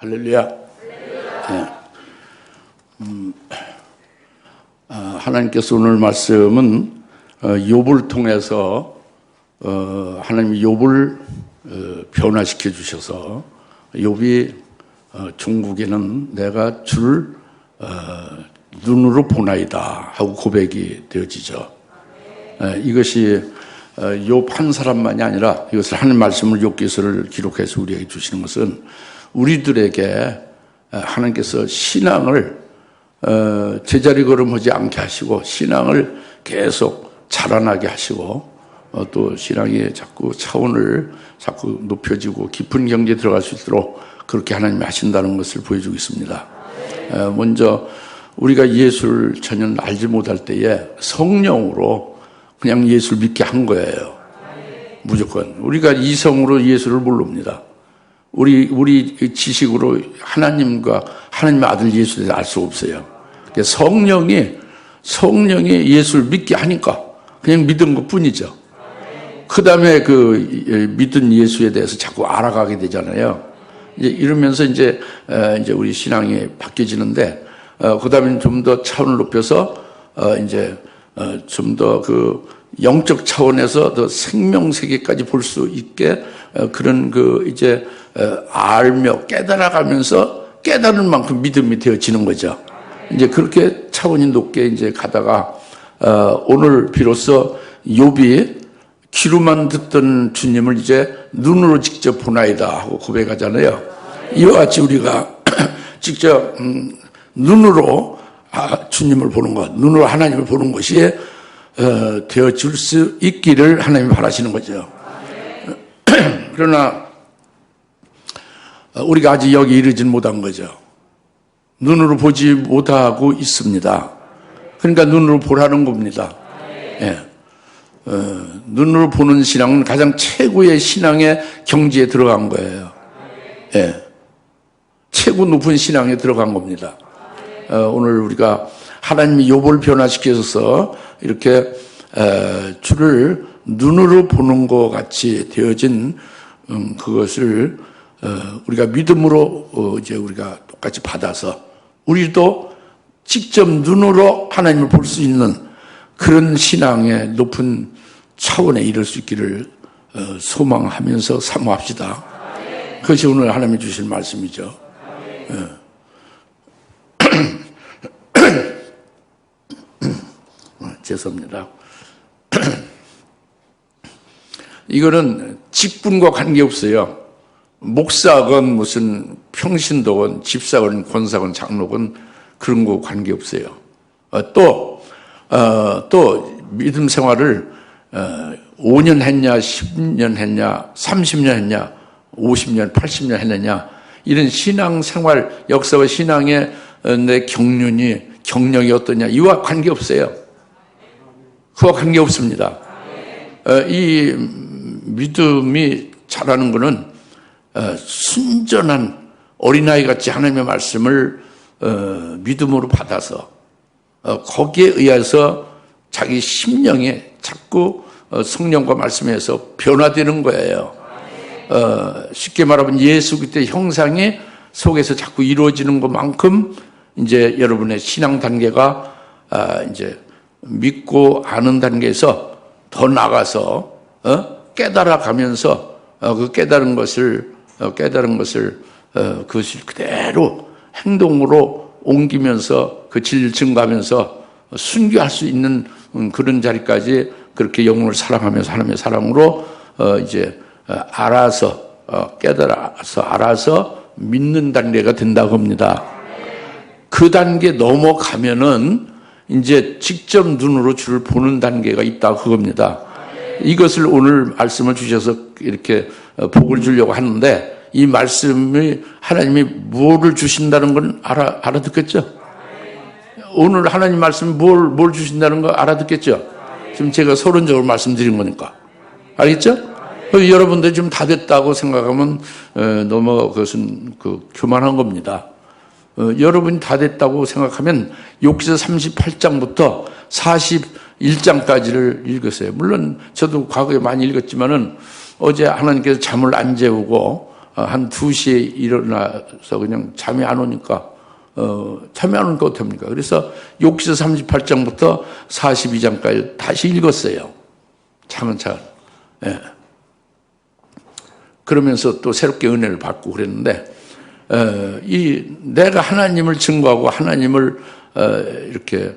할렐루야. 네. 하나님께서 오늘 말씀은 욥을 통해서 하나님이 욥을 변화시켜 주셔서 욥이 종국에는 내가 줄 눈으로 보나이다 하고 고백이 되어지죠. 이것이 욥 한 사람만이 아니라 이것을 하나님 말씀을 욥기서를 기록해서 우리에게 주시는 것은 우리들에게 하나님께서 신앙을 제자리 걸음하지 않게 하시고 신앙을 계속 자라나게 하시고 또 신앙의 자꾸 차원을 자꾸 높여지고 깊은 경지에 들어갈 수 있도록 그렇게 하나님이 하신다는 것을 보여주고 있습니다. 먼저 우리가 예수를 전혀 알지 못할 때에 성령으로 그냥 예수를 믿게 한 거예요. 무조건. 우리가 이성으로 예수를 모릅니다. 우리 지식으로 하나님과 하나님의 아들 예수를 알 수 없어요. 성령이 예수를 믿게 하니까 그냥 믿은 것 뿐이죠. 그 다음에 그 믿은 예수에 대해서 자꾸 알아가게 되잖아요. 이제 이러면서 이제 우리 신앙이 바뀌어지는데, 그 다음에 좀 더 차원을 높여서, 이제, 좀 더 그 영적 차원에서 더 생명 세계까지 볼 수 있게, 그런 이제, 알며 깨달아가면서 깨달은 만큼 믿음이 되어지는 거죠. 이제 그렇게 차원이 높게 이제 가다가, 오늘 비로소 욥이 귀로만 듣던 주님을 이제 눈으로 직접 보나이다 하고 고백하잖아요. 이와 같이 우리가 직접 눈으로 주님을 보는 것, 눈으로 하나님을 보는 것이 되어줄 수 있기를 하나님이 바라시는 거죠. 그러나 우리가 아직 여기 이르진 못한 거죠. 눈으로 보지 못하고 있습니다. 그러니까 눈으로 보라는 겁니다. 예. 눈으로 보는 신앙은 가장 최고의 신앙의 경지에 들어간 거예요. 예. 최고 높은 신앙에 들어간 겁니다. 오늘 우리가 하나님이 욥을 변화시켜서 이렇게 주를 눈으로 보는 것 같이 되어진 그것을 우리가 믿음으로 이제 우리가 똑같이 받아서 우리도 직접 눈으로 하나님을 볼 수 있는 그런 신앙의 높은 차원에 이를 수 있기를 소망하면서 사모합시다. 그것이 오늘 하나님이 주실 말씀이죠. 죄송합니다. 이거는 직분과 관계없어요. 목사건 무슨 평신도건 집사건 권사건 장로건 그런 거 관계없어요. 또 믿음 생활을 5년 했냐 10년 했냐 30년 했냐 50년 80년 했느냐 이런 신앙 생활 역사와 신앙의 내 경력이 어떠냐 이와 관계없어요. 그와 관계없습니다. 이 믿음이 자라는 것은 순전한 어린아이 같이 하나님의 말씀을 믿음으로 받아서 거기에 의해서 자기 심령이 자꾸 성령과 말씀에서 변화되는 거예요. 쉽게 말하면 예수 그리스도의 형상이 속에서 자꾸 이루어지는 것만큼 이제 여러분의 신앙 단계가 이제 믿고 아는 단계에서 더 나가서 깨달아가면서 그 깨달은 것을 그것을 그대로 행동으로 옮기면서 그 진리를 증거하면서 순교할 수 있는 그런 자리까지 그렇게 영혼을 사랑하면서 하나님의 사랑으로 이제 깨달아서 알아서 믿는 단계가 된다고 합니다. 그 단계 넘어가면은 이제 직접 눈으로 주를 보는 단계가 있다고 그겁니다. 이것을 오늘 말씀을 주셔서 이렇게 복을 주려고 하는데 이 말씀이 하나님이 뭐를 주신다는 건 알아듣겠죠? 오늘 하나님 말씀이 뭘 주신다는 거 알아듣겠죠? 지금 제가 서론적으로 말씀드린 거니까. 알겠죠? 여러분들 지금 다 됐다고 생각하면 너무 그것은 교만한 겁니다. 여러분이 다 됐다고 생각하면 욥기서 38장부터 41장까지를 읽으세요. 물론 저도 과거에 많이 읽었지만은 어제 하나님께서 잠을 안 재우고 한 2시에 일어나서 그냥 잠이 안 오니까 어떡합니까? 그래서 욥기서 38장부터 42장까지 다시 읽었어요. 차근차근. 예. 그러면서 또 새롭게 은혜를 받고 그랬는데, 내가 하나님을 증거하고 하나님을, 이렇게,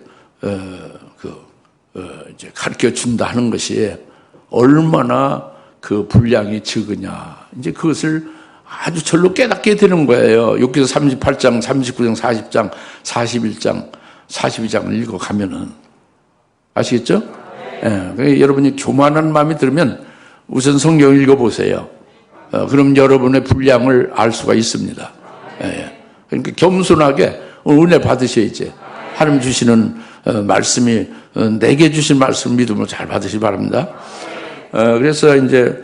이제 가르쳐 준다 하는 것이 얼마나 그 분량이 적으냐. 이제 그것을 아주 절로 깨닫게 되는 거예요. 욥기서 38장, 39장, 40장, 41장, 42장을 읽어가면은. 아시겠죠? 예. 여러분이 교만한 마음이 들으면 우선 성경을 읽어보세요. 그럼 여러분의 분량을 알 수가 있습니다. 예. 그러니까 겸손하게 은혜 받으셔야지. 하나님 주시는 말씀이, 내게 주신 말씀 믿음으로 잘 받으시기 바랍니다. 그래서 이제,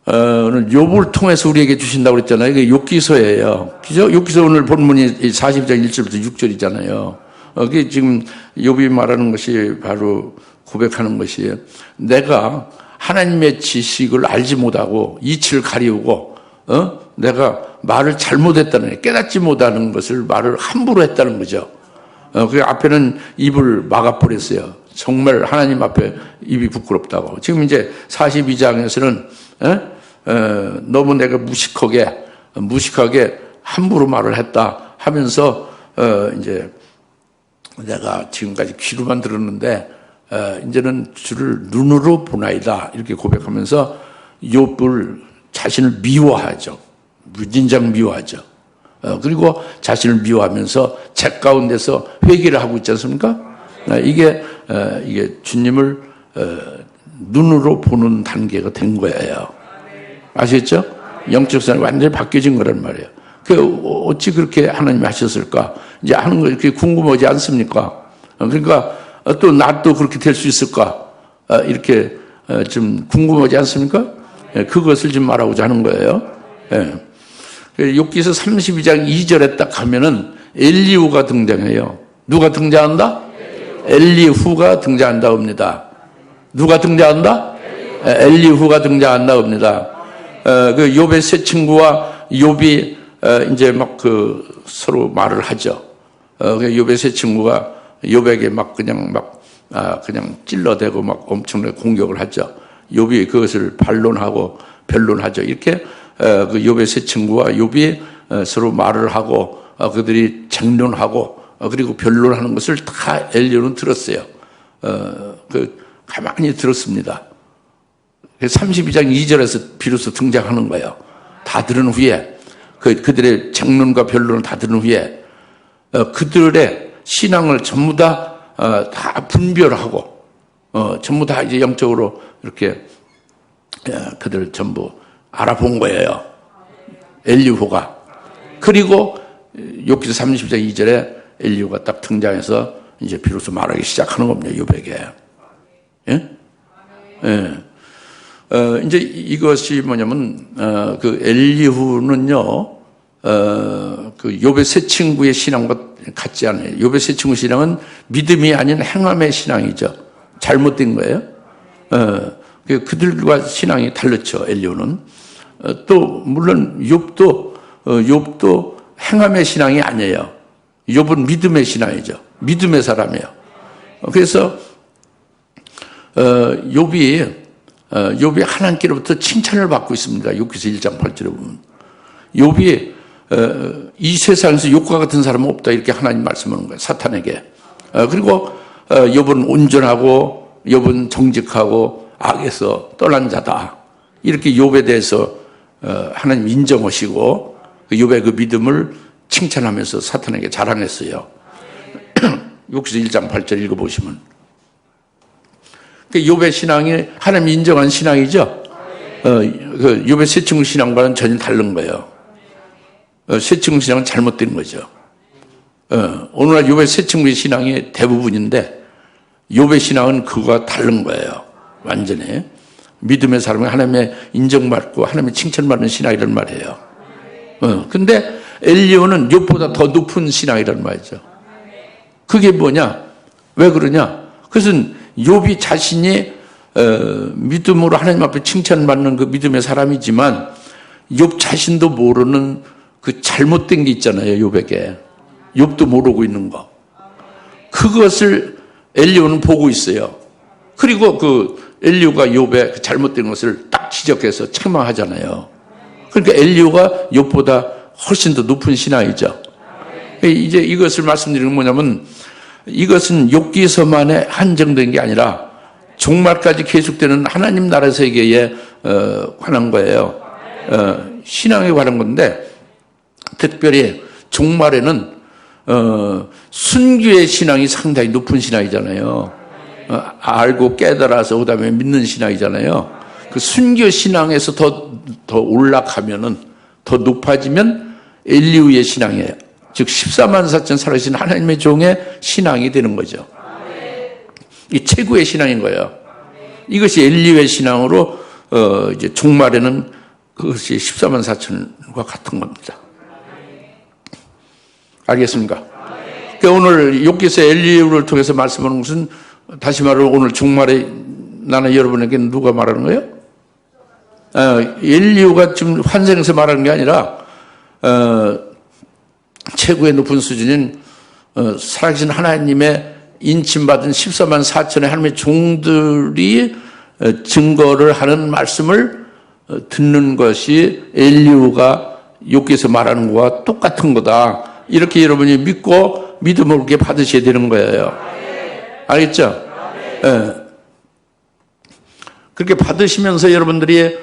오늘 욥을 통해서 우리에게 주신다고 그랬잖아요. 이게 욥기서예요. 그죠? 욥기서 오늘 본문이 40장 1절부터 6절이잖아요. 그게 지금 욥이 말하는 것이 바로 고백하는 것이 내가 하나님의 지식을 알지 못하고 이치를 가리우고, 내가 말을 잘못했다는, 깨닫지 못하는 것을 말을 함부로 했다는 거죠. 그 앞에는 입을 막아버렸어요. 정말 하나님 앞에 입이 부끄럽다고. 지금 이제 42장에서는, 너무 내가 무식하게 함부로 말을 했다 하면서, 이제 내가 지금까지 귀로만 들었는데, 이제는 주를 눈으로 보나이다. 이렇게 고백하면서 욥을 자신을 미워하죠. 무진장 미워하죠. 그리고 자신을 미워하면서 책 가운데서 회개를 하고 있지 않습니까? 이게 주님을 눈으로 보는 단계가 된 거예요. 아시겠죠? 영적 생활이 완전히 바뀌어진 거란 말이에요. 어찌 그렇게 하나님이 하셨을까? 이제 하는 거 이렇게 궁금하지 않습니까? 그러니까 또 나도 그렇게 될 수 있을까? 이렇게 좀 궁금하지 않습니까? 그것을 지금 말하고자 하는 거예요. 욥기서 32장 2절에 딱 가면은 엘리후가 등장해요. 누가 등장한다? 엘리후가 등장한다 옵니다. 누가 등장한다? 엘리후가 등장한다 옵니다. 그 욥의 세 친구와 욥이 이제 막 서로 말을 하죠. 욥의 세 친구가 욥에게 막 그냥 찔러대고 막 엄청나게 공격을 하죠. 욥이 그것을 반론하고 변론하죠. 이렇게 그 욥의 세 친구와 욥이 서로 말을 하고 그들이 장론하고 그리고 변론하는 것을 다 엘리후는 들었어요. 가만히 들었습니다. 32장 2절에서 비로소 등장하는 거예요. 다 들은 후에 그들의 장론과 변론을 다 들은 후에 그들의 신앙을 전부 다 분별하고 전부 다 이제 영적으로 이렇게 그들을 전부 알아본 거예요. 엘리후가. 그리고 욥기서 30장 2절에 엘리후가 딱 등장해서 이제 비로소 말하기 시작하는 겁니다. 욥에게. 예? 예. 이제 이것이 뭐냐면 그 엘리후는요. 그 욥의 세 친구의 신앙과 같지 않아요. 욥의 세 친구 신앙은 믿음이 아닌 행함의 신앙이죠. 잘못된 거예요. 그들과 신앙이 다르죠. 엘리후는. 또 물론 욥도 행함의 신앙이 아니에요. 욥은 믿음의 신앙이죠. 믿음의 사람이에요. 그래서 욥이 하나님께로부터 칭찬을 받고 있습니다. 욥기서 1장 8절에 보면 욥이 이 세상에서 욥과 같은 사람은 없다 이렇게 하나님 말씀하는 거예요. 사탄에게. 그리고 욥은 온전하고 욥은 정직하고 악에서 떠난 자다. 이렇게 욥에 대해서 하나님 인정하시고 욥의 그 믿음을 칭찬하면서 사탄에게 자랑했어요. 욥기서 1장 8절 읽어보시면 욥의 신앙이 하나님 인정한 신앙이죠. 그 욥의 세 친구 신앙과는 전혀 다른 거예요. 세 친구 신앙은 잘못된 거죠. 오늘날 욥의 세 친구의 신앙이 대부분인데 욥의 신앙은 그거와 다른 거예요. 완전히. 믿음의 사람은 하나님의 인정받고 하나님의 칭찬받는 신앙이란 말이에요. 근데 엘리후는 욥보다 더 높은 신앙이란 말이죠. 그게 뭐냐? 왜 그러냐? 그것은 욥이 자신이 믿음으로 하나님 앞에 칭찬받는 그 믿음의 사람이지만 욥 자신도 모르는 그 잘못된 게 있잖아요, 욥에게. 욥도 모르고 있는 거. 그것을 엘리후는 보고 있어요. 그리고 그 엘리후가 욥의 그 잘못된 것을 딱 지적해서 책망하잖아요. 그러니까 엘리후가 욥보다 훨씬 더 높은 신앙이죠. 이제 이것을 말씀드리는 건 뭐냐면, 이것은 욥기서만에 한정된 게 아니라 종말까지 계속되는 하나님 나라 세계에 관한 거예요. 신앙에 관한 건데, 특별히 종말에는 순교의 신앙이 상당히 높은 신앙이잖아요. 알고 깨달아서 그다음에 믿는 신앙이잖아요. 그 순교 신앙에서 더 올라가면은, 더 높아지면 엘리후의 신앙이에요. 즉 14만 4천 살아계신 하나님의 종의 신앙이 되는 거죠. 이 최고의 신앙인 거예요. 이것이 엘리후의 신앙으로 이제 종말에는 그것이 14만 4천과 같은 겁니다. 알겠습니까? 그러니까 오늘 욥기서 엘리후를 통해서 말씀하는 것은, 다시 말하면 오늘 종말에 나는 여러분에게 누가 말하는 거예요? 엘리후가 지금 환생에서 말하는 게 아니라 최고의 높은 수준인 살아계신 하나님의 인침받은 14만 4천의 하나님의 종들이 증거를 하는 말씀을 듣는 것이 엘리후가 욥기에서 말하는 것과 똑같은 거다. 이렇게 여러분이 믿고 믿음을 그렇게 받으셔야 되는 거예요. 알겠죠? 네. 그렇게 받으시면서 여러분들이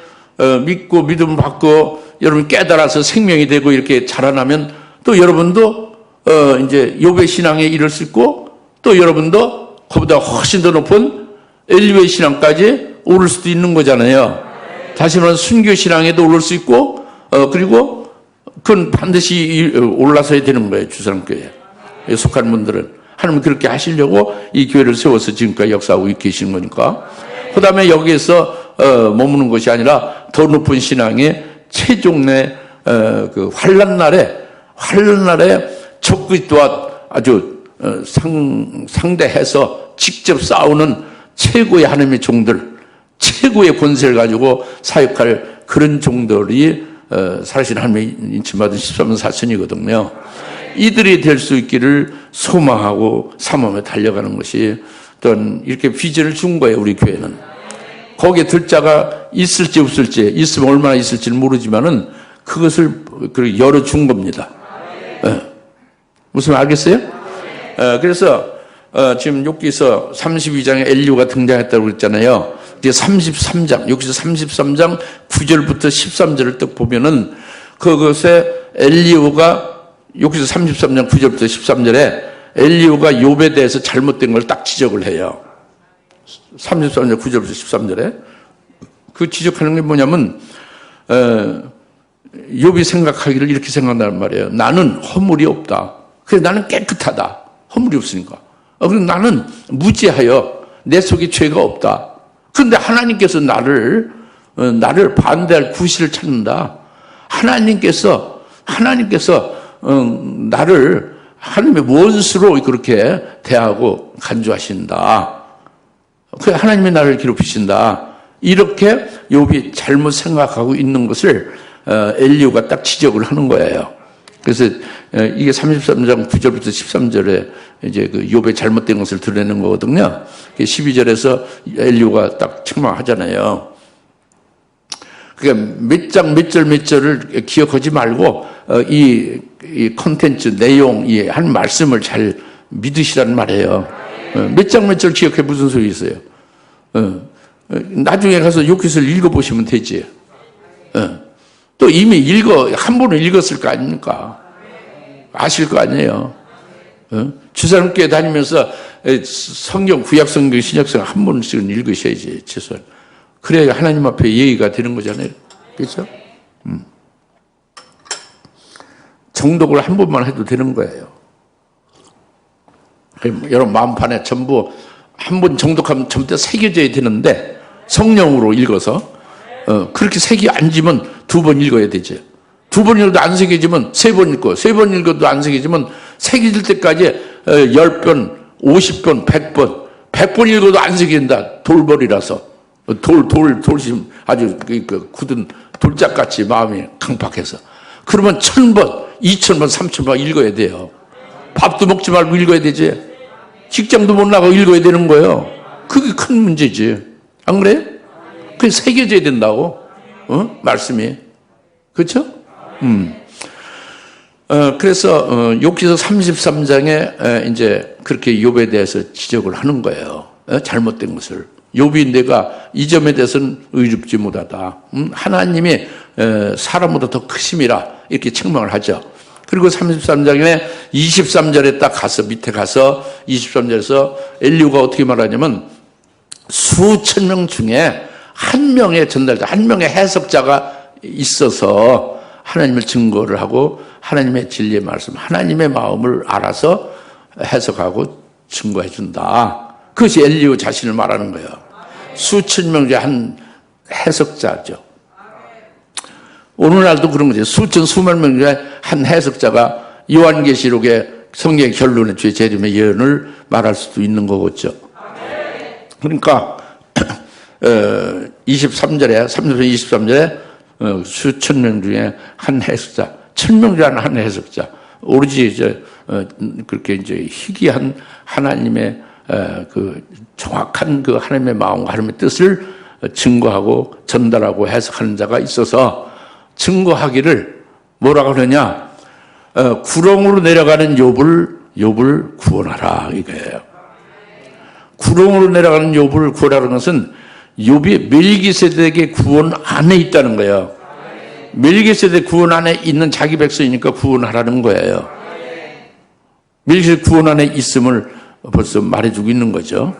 믿고 믿음을 받고 여러분 깨달아서 생명이 되고 이렇게 자라나면, 또 여러분도 이제 욥의 신앙에 이를 수 있고, 또 여러분도 그보다 훨씬 더 높은 엘리후의 신앙까지 오를 수도 있는 거잖아요. 다시 말하면 순교 신앙에도 오를 수 있고, 그리고 그건 반드시 올라서야 되는 거예요. 주사람교회에 속한 분들은. 하나님 그렇게 하시려고 이 교회를 세워서 지금까지 역사하고 계시는 거니까. 그 다음에 여기에서 머무는 것이 아니라 더 높은 신앙의 최종의 그 환난날에 적그리스도와 아주 상대해서 직접 싸우는 최고의 하나님의 종들, 최고의 권세를 가지고 사역할 그런 종들이 살아계신 하나님의 인침받은 14만 4천이거든요. 이들이 될 수 있기를 소망하고 사모하며 달려가는 것이 어떤 이렇게 비전을 준 거예요, 우리 교회는. 거기에 들 자가 있을지 없을지, 있으면 얼마나 있을지는 모르지만은 그것을 열어준 겁니다. 무슨 말 알겠어요? 그래서 지금 욥기서 32장에 엘리후가 등장했다고 그랬잖아요. 이제 33장, 여기서 33장 9절부터 13절을 딱 보면은 그것에 엘리후가, 여기서 33장 9절부터 13절에 엘리후가 욥에 대해서 잘못된 걸 딱 지적을 해요. 33장 9절부터 13절에. 그 지적하는 게 뭐냐면, 욥이 생각하기를 이렇게 생각한단 말이에요. 나는 허물이 없다. 그래서 나는 깨끗하다. 허물이 없으니까. 그리고 나는 무죄하여 내 속에 죄가 없다. 그런데 하나님께서 나를 반대할 구실을 찾는다. 하나님께서 나를 하나님의 원수로 그렇게 대하고 간주하신다. 그 하나님이 나를 괴롭히신다. 이렇게 욥이 잘못 생각하고 있는 것을 엘리후가 딱 지적을 하는 거예요. 그래서 이게 33장 9절부터 13절에 이제 그 욥의 잘못된 것을 드러내는 거거든요. 12절에서 엘리후가 딱 책망하잖아요. 그러니까 몇 장 몇 절 몇 절을 기억하지 말고 이 콘텐츠 내용, 이 한 말씀을 잘 믿으시라는 말이에요. 몇 장 몇 절 기억해 무슨 소리 있어요? 나중에 가서 욥기서를 읽어보시면 되지. 또 이미 한 번은 읽었을 거 아닙니까? 아실 거 아니에요. 주사님께 다니면서 성경, 구약성경, 신약성경 한 번씩은 읽으셔야지, 최소한. 그래야 하나님 앞에 예의가 되는 거잖아요. 그렇죠? 정독을 한 번만 해도 되는 거예요. 여러분 마음판에 전부 한 번 정독하면 전부 다 새겨져야 되는데, 성령으로 읽어서 그렇게 색이 안 지면 2번 읽어야 되죠. 2번 읽어도 안 새겨지면 3번 읽고, 3번 읽어도 안 새겨지면 새겨질 때까지 10번, 50번, 100번 읽어도 안 새겨진다. 돌벌이라서. 돌심 아주 굳은 돌짝같이 마음이 강팍해서. 그러면 1000번, 2000번, 3000번 읽어야 돼요. 밥도 먹지 말고 읽어야 되지. 직장도 못 나가고 읽어야 되는 거예요. 그게 큰 문제지. 안 그래요? 그게 새겨져야 된다고. 말씀이. 그렇죠? 그래서 욥기서 33장에 이제 그렇게 욥에 대해서 지적을 하는 거예요. 잘못된 것을. 욥이 내가 이 점에 대해서는 의롭지 못하다. 하나님이 사람보다 더 크심이라 이렇게 책망을 하죠. 그리고 33장에 23절에 딱 가서 밑에 가서 23절에서 엘리후가 어떻게 말하냐면 수천 명 중에 한 명의 전달자, 한 명의 해석자가 있어서 하나님을 증거를 하고 하나님의 진리의 말씀, 하나님의 마음을 알아서 해석하고 증거해 준다. 그것이 엘리후 자신을 말하는 거예요. 수천 명 중에 한 해석자죠. 오늘날도 그런 거죠. 수만 명 중에 한 해석자가 요한계시록의 성경의 결론의 주의 재림의 예언을 말할 수도 있는 거겠죠. 그러니까 23절에 23절에 수천 명 중에 한 해석자, 1000명 중에 한 해석자, 오로지 이제 그렇게 이제 희귀한 하나님의 그 정확한 그 하나님의 마음과 하나님의 뜻을 증거하고 전달하고 해석하는 자가 있어서 증거하기를 뭐라고 그러냐? 구렁으로 내려가는 욥을 구원하라 이거예요. 구렁으로 내려가는 욥을 구원하라는 것은 욥이 멜기세덱의 구원 안에 있다는 거예요. 멜기세덱 구원 안에 있는 자기 백성이니까 구원하라는 거예요. 멜기세덱 구원 안에 있음을 벌써 말해주고 있는 거죠.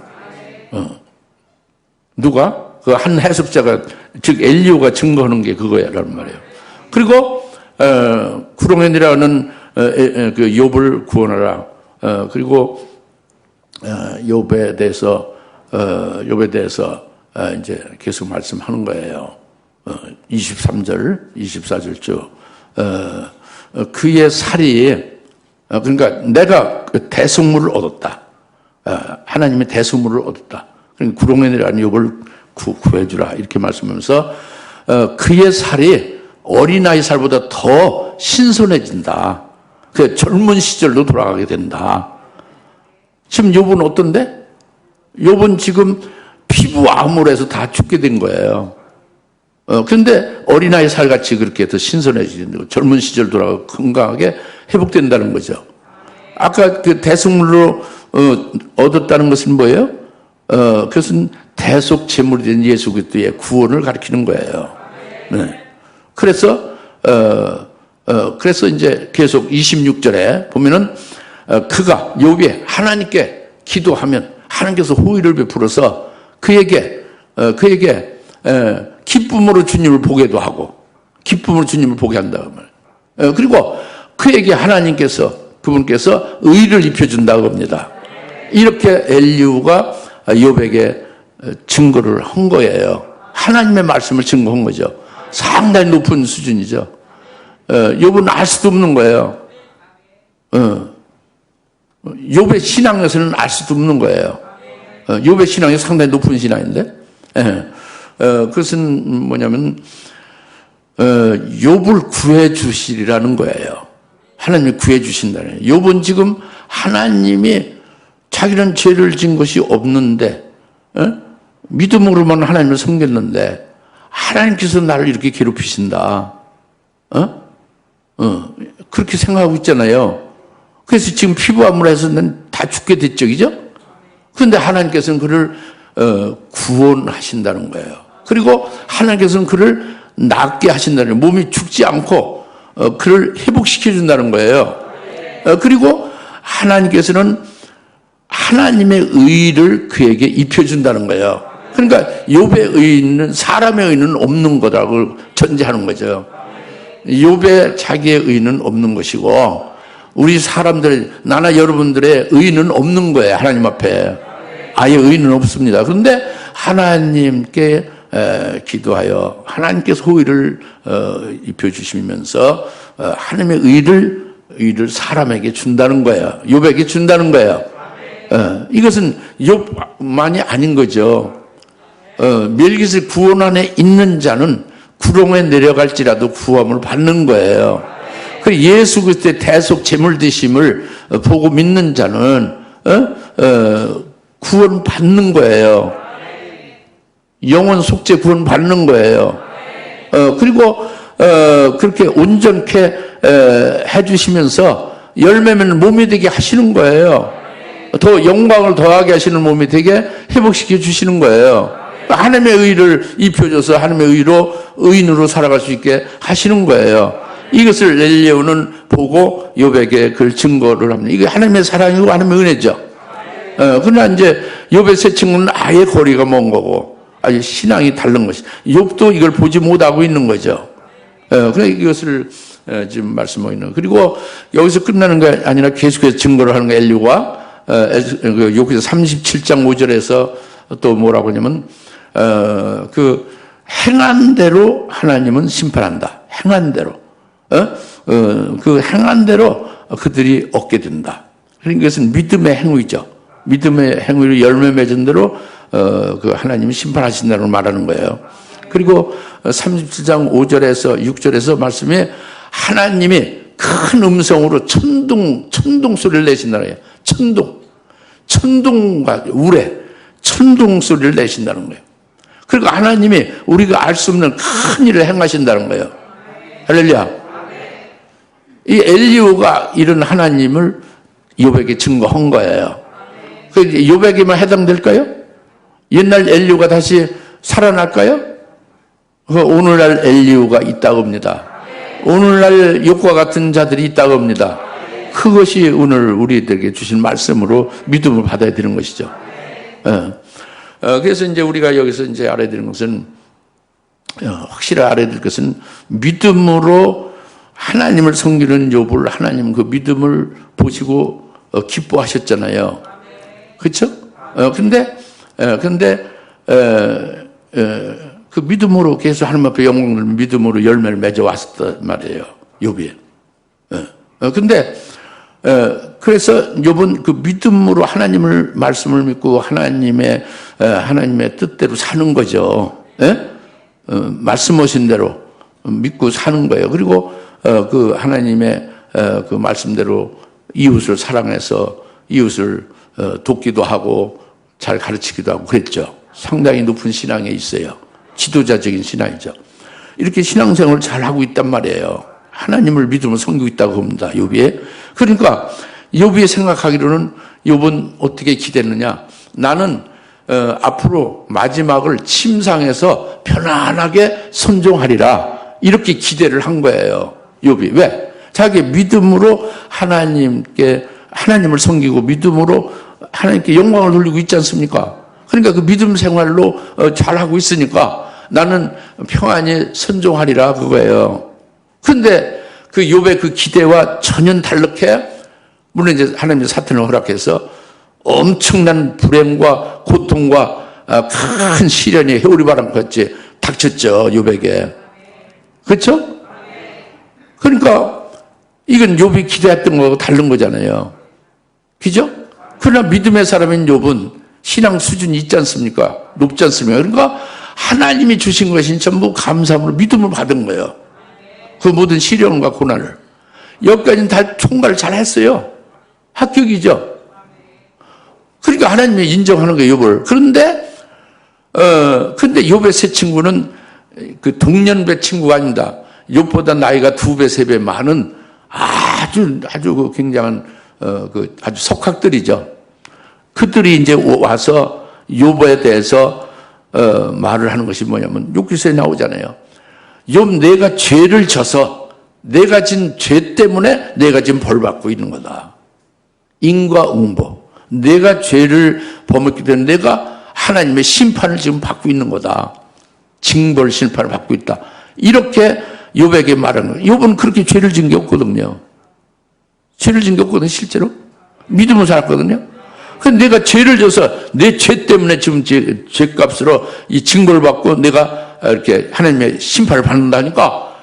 누가? 그 한 해석자가, 즉 엘리후가 증거하는 게 그거야라는 말이에요. 그리고 구렁에 내려가는 그 욥을 구원하라. 그리고 욥에 대해서 이제 계속 말씀하는 거예요. 23절, 24절 쭉. 그의 살이, 그러니까 내가 대속물을 얻었다. 하나님의 대속물을 얻었다. 그러니까 구렁에 내려가는 욥을 구해주라. 이렇게 말씀하면서, 그의 살이 어린아이 살보다 더 신선해진다. 그 젊은 시절로 돌아가게 된다. 지금 욥은 어떤데? 욥은 지금 피부 암울해서 다 죽게 된 거예요. 그런데 어린아이 살같이 그렇게 더 신선해지는, 젊은 시절 돌아가고 건강하게 회복된다는 거죠. 아까 그 대속물로 얻었다는 것은 뭐예요? 그것은 대속 제물이 된 예수 그리스도의 구원을 가리키는 거예요. 네. 그래서 이제 계속 26절에 보면은 그가 욥이 하나님께 기도하면 하나님께서 호의를 베풀어서 그에게 기쁨으로 주님을 보게도 하고 기쁨으로 주님을 보게 한다고 말이에요. 그리고 그에게 그분께서 의를 입혀준다고 합니다. 이렇게 엘리후가 욥에게 증거를 한 거예요. 하나님의 말씀을 증거한 거죠. 상당히 높은 수준이죠. 욥은 알 수도 없는 거예요. 욥의 신앙에서는 알 수도 없는 거예요. 욥의 신앙이 상당히 높은 신앙인데, 그것은 뭐냐면 욥을 구해 주시리라는 거예요. 하나님이 구해 주신다는 거예요. 욥은 지금 하나님이 자기는 죄를 지은 것이 없는데 믿음으로만 하나님을 섬겼는데 하나님께서 나를 이렇게 괴롭히신다. 그렇게 생각하고 있잖아요. 그래서 지금 피부 암울해서 난 다 죽게 됐죠, 그죠? 그런데 하나님께서는 그를 구원하신다는 거예요. 그리고 하나님께서는 그를 낫게 하신다는 거예요. 몸이 죽지 않고 그를 회복시켜 준다는 거예요. 그리고 하나님께서는 하나님의 의를 그에게 입혀준다는 거예요. 그러니까 욥의 의는 사람의 의는 없는 거라고 전제하는 거죠. 욥의 자기의 의는 없는 것이고 우리 사람들, 나나 여러분들의 의는 없는 거예요. 하나님 앞에 아예 의는 없습니다. 그런데 하나님께 기도하여 하나님께서 호의를 입혀주시면서 하나님의 의를 사람에게 준다는 거예요. 욥에게 준다는 거예요. 이것은 욥만이 아닌 거죠. 멜기세덱 구원 안에 있는 자는 구렁에 내려갈지라도 구원을 받는 거예요. 그 예수 그리스도의 대속 제물 되심을 보고 믿는 자는 구원 받는 거예요. 영원 속죄 구원 받는 거예요. 그리고 그렇게 온전케 해주시면서 열매면 몸이 되게 하시는 거예요. 더 영광을 더하게 하시는 몸이 되게 회복시켜 주시는 거예요. 하나님의 의를 입혀줘서 하나님의 의인으로 살아갈 수 있게 하시는 거예요. 이것을 엘리야는 보고 욥에게 그걸 증거를 합니다. 이게 하나님의 사랑이고 하나님의 은혜죠. 그러나 이제 욥의 세 친구는 아예 거리가 먼 거고 아주 신앙이 다른 것이. 욥도 이걸 보지 못하고 있는 거죠. 그래서 이것을 지금 말씀하고 있는. 그리고 여기서 끝나는 게 아니라 계속해서 증거를 하는 거 엘리야가 욥기서 37장 5절에서 또 뭐라고 하냐면 그 행한 대로 하나님은 심판한다. 행한 대로. 그 행한 대로 그들이 얻게 된다. 그러니까 이것은 믿음의 행위죠. 믿음의 행위로 열매 맺은 대로 그 하나님이 심판하신다고 말하는 거예요. 그리고 37장 5절에서 6절에서 말씀이 하나님이 큰 음성으로 천둥 소리를 내신다는 거예요. 천둥과 우레, 천둥 소리를 내신다는 거예요. 그리고 하나님이 우리가 알 수 없는 큰 일을 행하신다는 거예요. 할렐루야. 이 엘리야가 이런 하나님을 욥에게 증거한 거예요. 그 욥에게만 해당될까요? 옛날 엘리야가 다시 살아날까요? 오늘날 엘리야가 있다고 합니다. 오늘날 욥과 같은 자들이 있다고 합니다. 그것이 오늘 우리들에게 주신 말씀으로 믿음을 받아야 되는 것이죠. 그래서 이제 우리가 여기서 이제 알아야 되는 것은, 확실히 알아야 될 것은 믿음으로 하나님을 섬기는 욥을 하나님 그 믿음을 보시고 기뻐하셨잖아요. 그렇죠? 근데 그 믿음으로 계속 하나님 앞에 영광을 믿음으로 열매를 맺어왔단 말이에요. 욥이. 근데 그래서 욥은 그 믿음으로 하나님을 말씀을 믿고 하나님의 뜻대로 사는 거죠. 말씀하신 대로 믿고 사는 거예요. 그리고 그 하나님의 그 말씀대로 이웃을 사랑해서 이웃을 돕기도 하고 잘 가르치기도 하고 그랬죠. 상당히 높은 신앙에 있어요. 지도자적인 신앙이죠. 이렇게 신앙생활을 잘 하고 있단 말이에요. 하나님을 믿으면 섬기고 있다고 합니다. 욥이. 그러니까 욥이 생각하기로는 욥은 어떻게 기대느냐? 나는 앞으로 마지막을 침상에서 편안하게 선종하리라. 이렇게 기대를 한 거예요. 욥이. 왜? 자기 믿음으로 하나님을 섬기고 믿음으로 하나님께 영광을 돌리고 있지 않습니까? 그러니까 그 믿음 생활로 잘하고 있으니까 나는 평안히 선종하리라 그거예요. 근데 그 욥의 그 기대와 전혀 다르게 물론 이제 하나님의 사탄을 허락해서 엄청난 불행과 고통과 큰 시련이 해오리바람 같이 닥쳤죠. 욥에게. 그렇죠? 그러니까 이건 욥이 기대했던 거하고 다른 거잖아요. 그죠? 그러나 믿음의 사람인 욥은 신앙 수준이 있지 않습니까? 높지 않습니까? 그러니까 하나님이 주신 것이 전부 감사함으로 믿음을 받은 거예요. 그 모든 시련과 고난을. 여기까지는 다 총괄을 잘 했어요. 합격이죠. 그러니까 하나님이 인정하는 거예요, 욥을. 근데 욥의 세 친구는 그 동년배 친구가 아닙니다. 욥보다 나이가 2배, 3배 많은 아주 그 굉장한 아주 석학들이죠. 그들이 이제 와서 욥에 대해서 말을 하는 것이 뭐냐면 욥기서에 나오잖아요. 욥 내가 죄를 져서 내가 진 죄 때문에 내가 지금 벌 받고 있는 거다. 인과 응보. 내가 죄를 범했기 때문에 내가 하나님의 심판을 지금 받고 있는 거다. 징벌 심판을 받고 있다. 이렇게 욥에게 말하는 거예요. 욥은 그렇게 죄를 진 게 없거든요. 죄를 진 게 없거든요, 실제로. 믿음으로 살았거든요. 근데 내가 죄를 져서 내 죄 때문에 지금 죄값으로 이 징벌을 받고 내가 이렇게 하나님의 심판을 받는다니까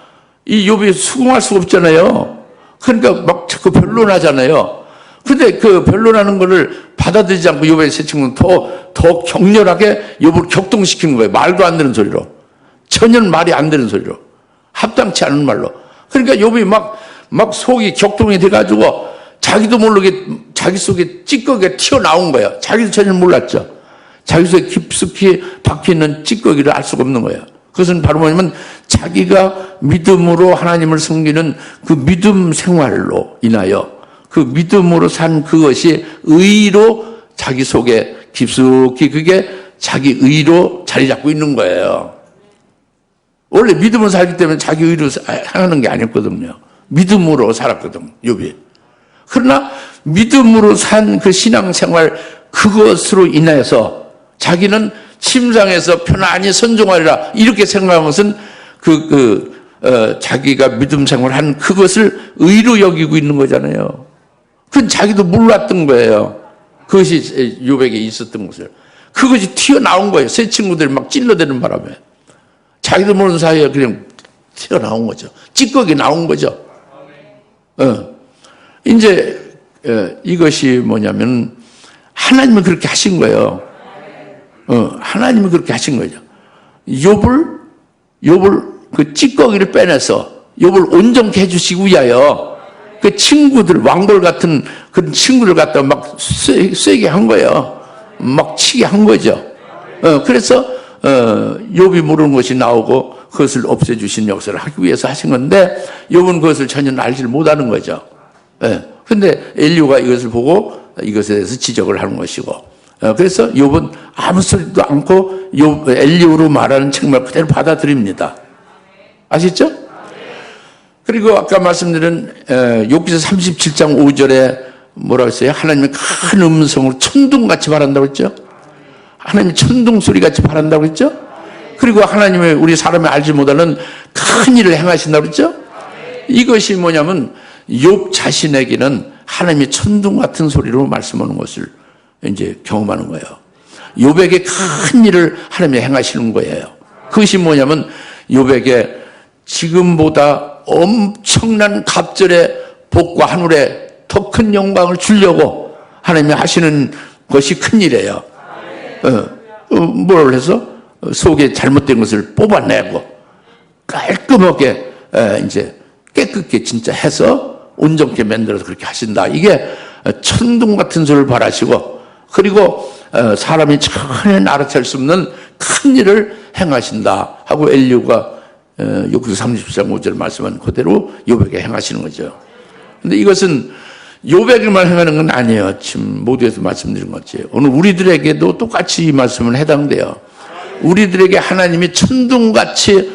이 욥이 수긍할 수가 없잖아요. 그러니까 막 자꾸 변론하잖아요. 근데 그 변론하는 거를 받아들이지 않고 욥의 세 친구는 더 격렬하게 욥을 격동시키는 거예요. 말도 안 되는 소리로. 전혀 말이 안 되는 소리로. 합당치 않은 말로. 그러니까 욥이 막 속이 격동이 돼가지고 자기도 모르게 자기 속에 찌꺼기가 튀어나온 거예요. 자기도 전혀 몰랐죠. 자기 속에 깊숙이 박혀있는 찌꺼기를 알 수가 없는 거예요. 그것은 바로 뭐냐면 자기가 믿음으로 하나님을 섬기는 그 믿음 생활로 인하여 그 믿음으로 산 그것이 의로 자기 속에 깊숙이 그게 자기 의로 자리 잡고 있는 거예요. 원래 믿음으로 살기 때문에 자기 의로 행하는 게 아니었거든요. 믿음으로 살았거든, 욥이. 그러나 믿음으로 산 그 신앙생활 그것으로 인해서 자기는 침상에서 편안히 선종하리라 이렇게 생각한 것은 자기가 믿음 생활한 그것을 의로 여기고 있는 거잖아요. 그건 자기도 몰랐던 거예요. 그것이 욥에게 있었던 것을. 그것이 튀어나온 거예요. 새 친구들이 막 찔러대는 바람에. 자기도 모르는 사이에 그냥 튀어나온 거죠. 찌꺼기 나온 거죠. 이제 이것이 뭐냐면 하나님은 그렇게 하신 거예요. 하나님은 그렇게 하신 거죠. 욥을 그 찌꺼기를 빼내서 욥을 온전케 해주시기 위하여 그 친구들, 왕벌 같은 그런 친구를 갖다 막 세게 한 거예요. 막 치게 한 거죠. 그래서 욥이 모르는 것이 나오고 그것을 없애주신 역사를 하기 위해서 하신 건데 욥은 그것을 전혀 알지를 못하는 거죠. 근데 엘리후가 이것을 보고 이것에 대해서 지적을 하는 것이고 그래서 욥은 아무 소리도 않고 엘리후로 말하는 책임을 그대로 받아들입니다. 아시죠? 그리고 아까 말씀드린 욥기서 37장 5절에 뭐라고 했어요? 하나님이 큰 음성으로 천둥같이 바란다고 했죠? 하나님이 천둥소리같이 바란다고 했죠? 그리고 하나님의 우리 사람이 알지 못하는 큰 일을 행하신다고 했죠? 이것이 뭐냐면 욥 자신에게는 하나님이 천둥 같은 소리로 말씀하는 것을 이제 경험하는 거예요. 욥에게 큰 일을 하나님이 행하시는 거예요. 그것이 뭐냐면 욥에게 지금보다 엄청난 갑절의 복과 하늘의 더 큰 영광을 주려고 하나님이 하시는 것이 큰 일이에요. 뭘 해서 속에 잘못된 것을 뽑아내고 깔끔하게 이제 깨끗게 진짜 해서 온전케 만들어서 그렇게 하신다. 이게 천둥 같은 소리를 바라시고 그리고 사람이 전혀 알아챌 수 없는 큰 일을 행하신다 하고 엘리후가 욥기서 37장 5절 말씀한 그대로 욥에게 행하시는 거죠. 근데 이것은 욥에게만 행하는 건 아니에요. 지금 모두에서 말씀드린 것이 오늘 우리들에게도 똑같이 이 말씀은 해당돼요. 우리들에게 하나님이 천둥같이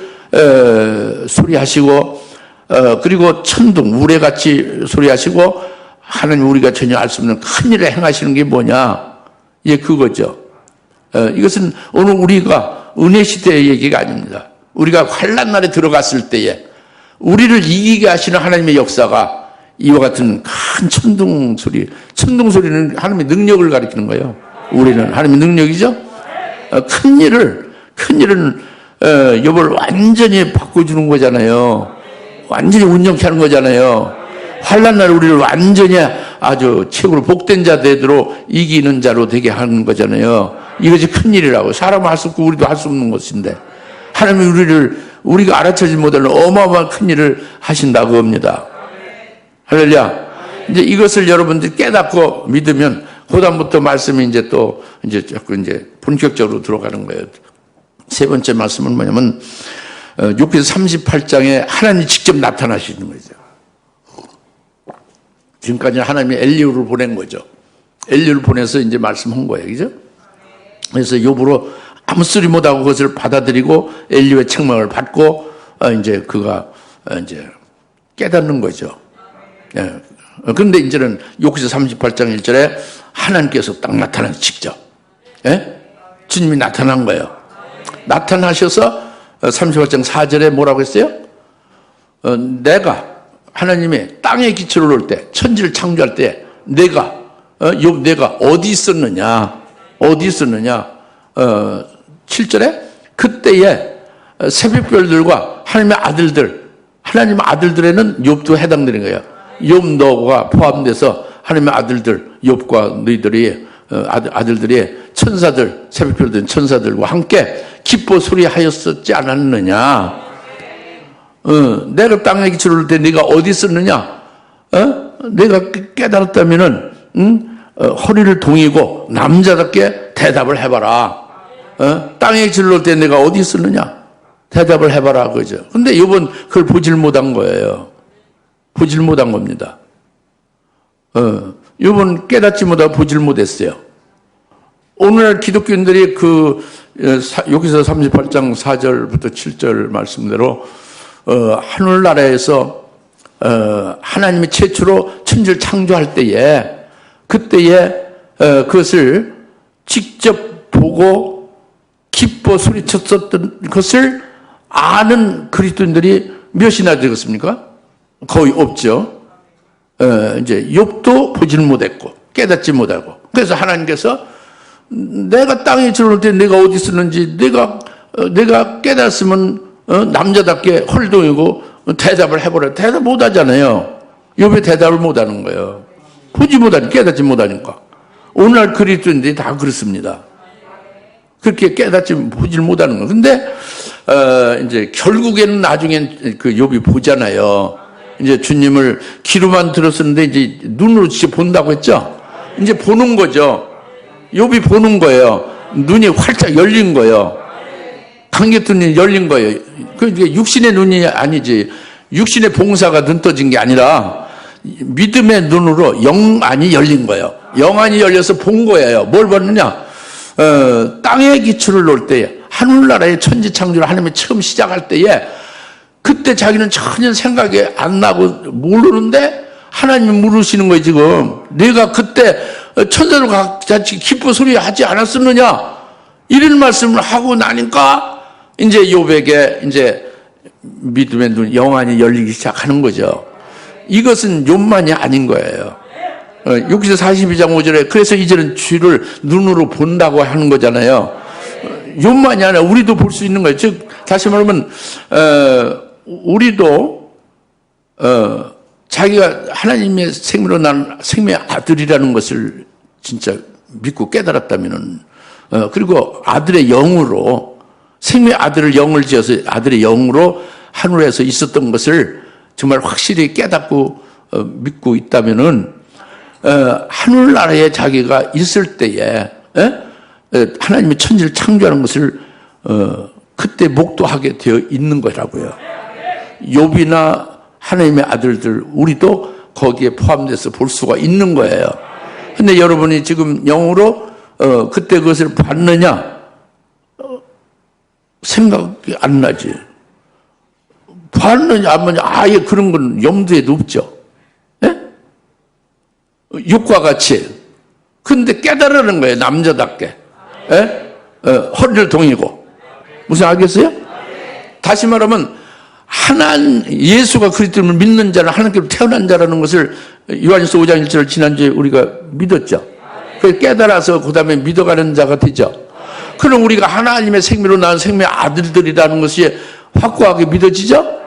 소리하시고 그리고 천둥 우레같이 소리하시고 하나님 우리가 전혀 알 수 없는 큰 일을 행하시는 게 뭐냐? 예, 그거죠. 이것은 오늘 우리가 은혜 시대의 얘기가 아닙니다. 우리가 환난 날에 들어갔을 때에 우리를 이기게 하시는 하나님의 역사가 이와 같은 큰 천둥 소리는 하나님의 능력을 가리키는 거예요. 우리는 하나님의 능력이죠. 큰 일은 욥을 완전히 바꿔주는 거잖아요. 완전히 온전케 하는 거잖아요. 환난 날 우리를 완전히 아주 최고로 복된 자 되도록 이기는 자로 되게 하는 거잖아요. 이것이 큰 일이라고. 사람은 할 수 없고 우리도 할 수 없는 것인데 하나님이 우리가 알아채지 못하는 어마어마한 큰 일을 하신다고 합니다. 할렐루야. 이제 이것을 여러분들이 깨닫고 믿으면 그다음부터 말씀이 이제 자꾸 본격적으로 들어가는 거예요. 세 번째 말씀은 뭐냐면 욥기서 38장에 하나님이 직접 나타나시는 거죠. 지금까지 하나님이 엘리후를 보낸 거죠. 엘리후를 보내서 이제 말씀한 거예요. 그죠? 그래서 욥으로 아무 소리 못하고 그것을 받아들이고 엘리후의 책망을 받고 이제 그가 이제 깨닫는 거죠. 예. 그런데 이제는 욥기서 38장 1절에 하나님께서 딱 나타나서 직접 주님이 나타난 거예요. 나타나셔서 38장 4절에 뭐라고 했어요? 내가 하나님의 땅에 기초를 놓을 때 천지를 창조할 때 내가 어디 있었느냐 7절에 그때에 새벽별들과 하나님의 아들들에는 욥도 해당되는 거예요. 욥 너가 포함돼서 하나님의 아들들 욥과 너희들이 아들들이 천사들 새벽별 천사들과 함께 기뻐 소리하였었지 않았느냐. 내가 땅에 기초를 올 때 네가 어디 있었느냐. 내가 깨달았다면은 허리를 동이고 남자답게 대답을 해봐라. 땅에 기초를 올 때 내가 어디 있었느냐. 대답을 해봐라 그죠. 근데 욥은 그걸 보질 못한 거예요. 보질 못한 겁니다. 욥은 깨닫지 못하고 보질 못했어요. 오늘날 기독교인들이 여기서 38장 4절부터 7절 말씀대로 하늘나라에서 하나님이 최초로 천지를 창조할 때에 그때에 그것을 직접 보고 기뻐 소리쳤었던 것을 아는 그리스도인들이 몇이나 되겠습니까? 거의 없죠. 이제 욥도 보지는 못했고 깨닫지 못하고 그래서 하나님께서 내가 땅에 들어올 때 내가 어디 있었는지 내가 깨달았으면 남자답게 헐동이고 대답을 해보라. 대답 못하잖아요. 욥이 대답을 못하는 거예요. 보지 못하니 깨닫지 못하니까. 오늘날 그리스도인들이 다 그렇습니다. 그렇게 깨닫지 보질 못하는 거. 근데 이제 결국에는 나중엔 그 욥이 보잖아요. 이제 주님을 귀로만 들었었는데 이제 눈으로 직접 본다고 했죠. 이제 보는 거죠. 욥이 보는 거예요. 눈이 활짝 열린 거예요. 감겼던 눈이 열린 거예요. 그게 육신의 눈이 아니지. 육신의 봉사가 눈 떠진 게 아니라 믿음의 눈으로 영안이 열린 거예요. 영안이 열려서 본 거예요. 뭘 봤느냐? 땅의 기초를 놓을 때에 하늘나라의 천지 창조를 하나님이 처음 시작할 때에 그때 자기는 전혀 생각이 안 나고 모르는데 하나님이 물으시는 거예요. 지금 내가 그때 천사들과 같이 기뻐 소리하지 않았었느냐? 이런 말씀을 하고 나니까 이제 욥에게 이제 믿음의 눈 영안이 열리기 시작하는 거죠. 이것은 욥만이 아닌 거예요. 여기서 42장 5절에 그래서 이제는 주를 눈으로 본다고 하는 거잖아요. 욥만이 아니라 우리도 볼 수 있는 거예요. 즉 다시 말하면 우리도 자기가 하나님의 생명으로 난 생명의 아들이라는 것을 진짜 믿고 깨달았다면은 그리고 아들의 영으로 생명의 아들을 영을 지어서 아들의 영으로 하늘에서 있었던 것을 정말 확실히 깨닫고 믿고 있다면은 하늘나라에 자기가 있을 때에 하나님의 천지를 창조하는 것을 그때 목도하게 되어 있는 거라고요. 욥이나 하나님의 아들들 우리도 거기에 포함돼서 볼 수가 있는 거예요. 근데 여러분이 지금 영으로 그때 그것을 봤느냐? 생각이 안 나지. 봤느냐 안 봤느냐 아예 그런 건 염두에도 없죠. 예? 욥과 같이. 근데 깨달으는 거예요. 남자답게. 예? 허리를 동이고. 무슨 알겠어요? 다시 말하면 예수가 그리스도를 믿는 자는 하나님께로 태어난 자라는 것을 요한일서 5장 1절 지난주에 우리가 믿었죠. 그래서 깨달아서 그 다음에 믿어가는 자가 되죠. 그럼 우리가 하나님의 생명으로 낳은 생명의 아들들이라는 것이 확고하게 믿어지죠?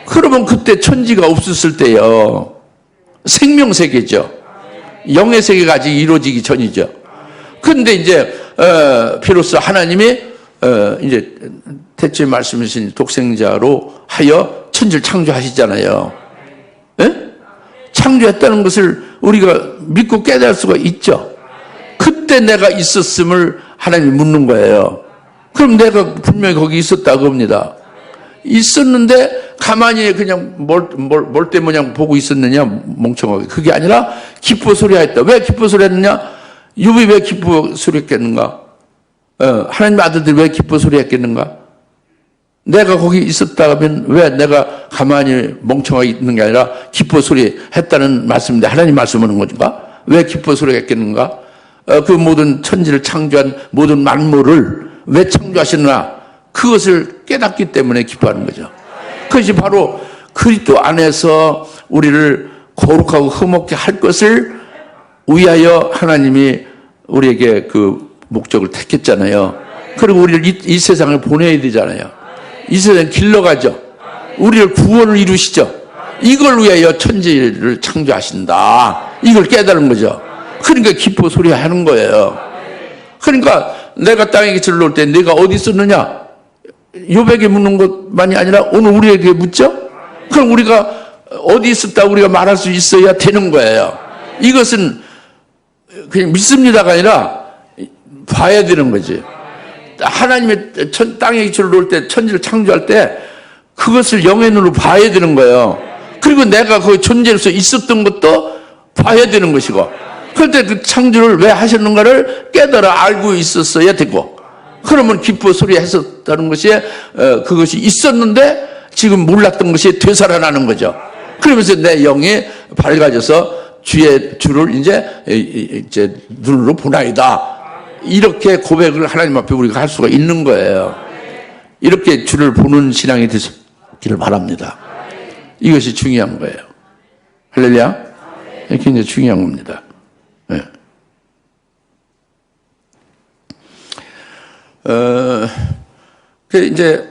그러면 그때 천지가 없었을 때요. 생명세계죠. 영의 세계가 아직 이루어지기 전이죠. 그런데 이제 비로소 하나님이 이제 대체 말씀하신 독생자로 하여 천지를 창조하시잖아요. 예? 창조했다는 것을 우리가 믿고 깨달을 수가 있죠. 그때 내가 있었음을 하나님이 묻는 거예요. 그럼 내가 분명히 거기 있었다고 합니다. 있었는데 가만히 그냥 뭘 때문에 보고 있었느냐 멍청하게. 그게 아니라 기뻐 소리하였다. 왜 기뻐 소리했느냐? 욥이 왜 기뻐 소리했겠는가? 하나님의 아들들이 왜 기뻐 소리했겠는가? 내가 거기 있었다면 왜 내가 가만히 멍청하게 있는 게 아니라 기뻐 소리했다는 말씀인데 하나님 말씀하는 건가? 왜 기뻐 소리했겠는가? 그 모든 천지를 창조한 모든 만물을 왜 창조하셨나? 그것을 깨닫기 때문에 기뻐하는 거죠. 그것이 바로 그리스도 안에서 우리를 거룩하고 흠없게 할 것을 위하여 하나님이 우리에게 그 목적을 택했잖아요. 그리고 우리를 이 세상을 보내야 되잖아요. 이 세상 길러가죠. 우리를 구원을 이루시죠. 이걸 위하여 천지를 창조하신다. 이걸 깨달은 거죠. 그러니까 기뻐 소리하는 거예요. 그러니까 내가 땅에 기초를 놓을 때 네가 어디 있었느냐? 욥에게 묻는 것만이 아니라 오늘 우리에게 묻죠? 그럼 우리가 어디 있었다 우리가 말할 수 있어야 되는 거예요. 이것은 그냥 믿습니다가 아니라 봐야 되는 거지. 하나님의 땅에 기초를 놓을 때, 천지를 창조할 때 그것을 영의 눈으로 봐야 되는 거예요. 그리고 내가 그 존재로서 있었던 것도 봐야 되는 것이고, 그런데 그 창조를 왜 하셨는가를 깨달아 알고 있었어야 되고, 그러면 기뻐 소리했었다는 것이 그것이 있었는데 지금 몰랐던 것이 되살아나는 거죠. 그러면서 내 영이 밝아져서 주를 이제 눈으로 보나이다. 이렇게 고백을 하나님 앞에 우리가 할 수가 있는 거예요. 이렇게 주를 보는 신앙이 되기를 바랍니다. 이것이 중요한 거예요. 할렐루야. 굉장히 중요한 겁니다. 네. 이제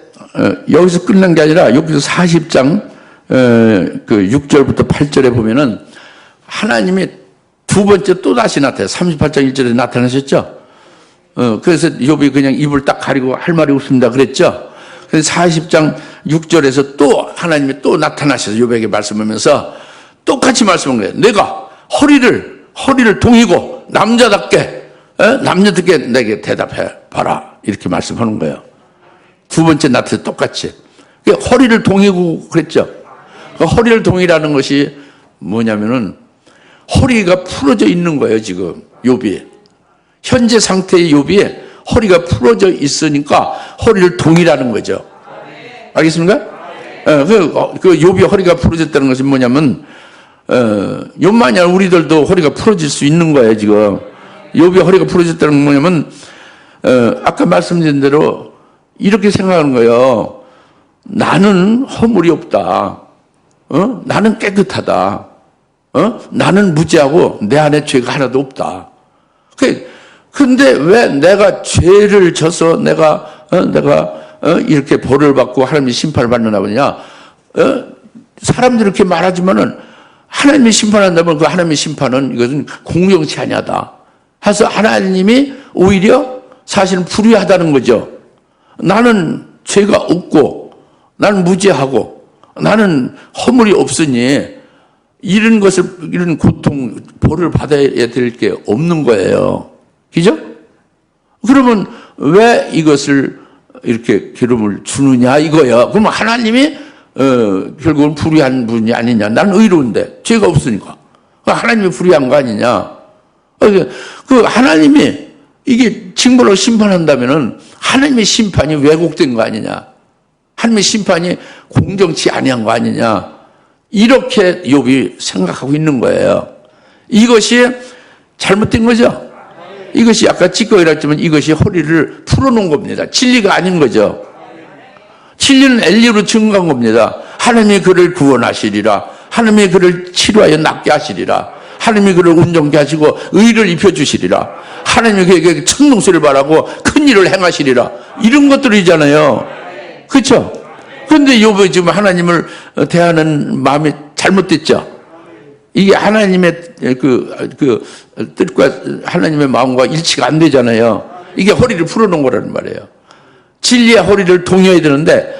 여기서 끝난 게 아니라 여기서 40장 그 6절부터 8절에 보면은 하나님이 두 번째 또 다시 나타나요. 38장 1절에 나타나셨죠. 그래서 욥이 그냥 입을 딱 가리고 할 말이 없습니다 그랬죠. 그래서 40장 6절에서 또 하나님이 또 나타나셔서 욥에게 말씀하면서 똑같이 말씀한 거예요. 내가 허리를 동이고 남자답게 내게 대답해 봐라. 이렇게 말씀하는 거예요. 두 번째 나타나서 똑같이. 허리를 동이고 그랬죠. 그 허리를 동이라는 것이 뭐냐면은 허리가 풀어져 있는 거예요. 지금 욥이. 현재 상태의 욥이 허리가 풀어져 있으니까 허리를 동이라는 거죠. 알겠습니까? 그 욥이 허리가 풀어졌다는 것이 뭐냐면 욥만이 아니라 우리들도 허리가 풀어질 수 있는 거예요. 지금 욥이 허리가 풀어졌다는 건 뭐냐면 아까 말씀드린 대로 이렇게 생각하는 거예요. 나는 허물이 없다. 나는 깨끗하다. 나는 무죄하고 내 안에 죄가 하나도 없다. 근데 왜 내가 죄를 져서 내가 이렇게 벌을 받고 하나님의 심판을 받는다 보냐? 사람들이 이렇게 말하지만은 하나님이 심판한다면 그 하나님의 심판은 이것은 공정치 아니하다. 해서 하나님이 오히려 사실은 불의하다는 거죠. 나는 죄가 없고 나는 무죄하고 나는 허물이 없으니 이런 고통, 벌을 받아야 될 게 없는 거예요. 그죠? 그러면 왜 이것을 이렇게 기름을 주느냐 이거야. 그러면 하나님이 결국은 불의한 분이 아니냐. 나는 의로운데 죄가 없으니까. 하나님이 불의한 거 아니냐. 그 하나님이 이게 징벌로 심판한다면은 하나님의 심판이 왜곡된 거 아니냐. 하나님의 심판이 공정치 아니한 거 아니냐. 이렇게 욥이 생각하고 있는 거예요. 이것이 잘못된 거죠. 이것이 아까 찌꺼기라 했지만 이것이 허리를 풀어놓은 겁니다. 진리가 아닌 거죠. 진리는 엘리로 증거한 겁니다. 하나님이 그를 구원하시리라. 하나님이 그를 치료하여 낫게 하시리라. 하나님이 그를 온전케 하시고 의를 입혀주시리라. 하나님이 그에게 천둥소리를 바라고 큰 일을 행하시리라. 이런 것들이잖아요. 그렇죠? 그런데 욥이 지금 하나님을 대하는 마음이 잘못됐죠. 이게 하나님의 그 뜻과 하나님의 마음과 일치가 안 되잖아요. 이게 허리를 풀어놓은 거라는 말이에요. 진리의 허리를 동여야 되는데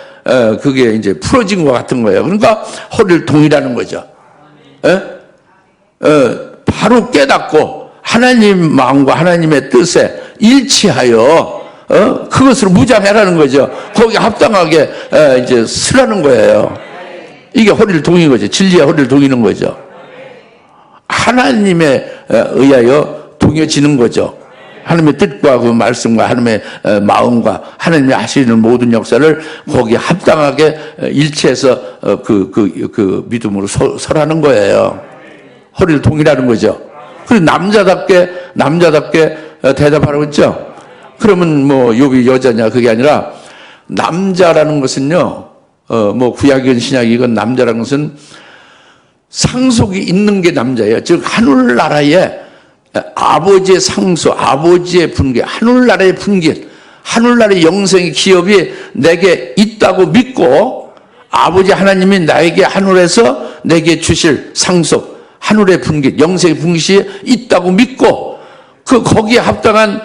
그게 이제 풀어진 것 같은 거예요. 그러니까 허리를 동이라는 거죠. 바로 깨닫고 하나님 마음과 하나님의 뜻에 일치하여 그것을 무장해라는 거죠. 거기에 합당하게 이제 쓰라는 거예요. 이게 허리를 동이는 거죠. 진리의 허리를 동이는 거죠. 하나님에 의하여 동여지는 거죠. 하나님의 뜻과 그 말씀과 하나님의 마음과 하나님이 하시는 모든 역사를 거기에 합당하게 일치해서 그 믿음으로 서라는 거예요. 허리를 동이라는 거죠. 그리고 남자답게 대답하라고 했죠. 그러면 뭐 욥이 여자냐 그게 아니라 남자라는 것은요. 뭐 구약이건 신약이건 남자라는 것은 상속이 있는 게 남자예요. 즉 하늘나라의 아버지의 상속, 아버지의 분계, 하늘나라의 분계, 하늘나라의 영생의 기업이 내게 있다고 믿고 아버지 하나님이 나에게 하늘에서 내게 주실 상속, 하늘의 분깃, 영생의 분깃이 있다고 믿고 거기에 합당한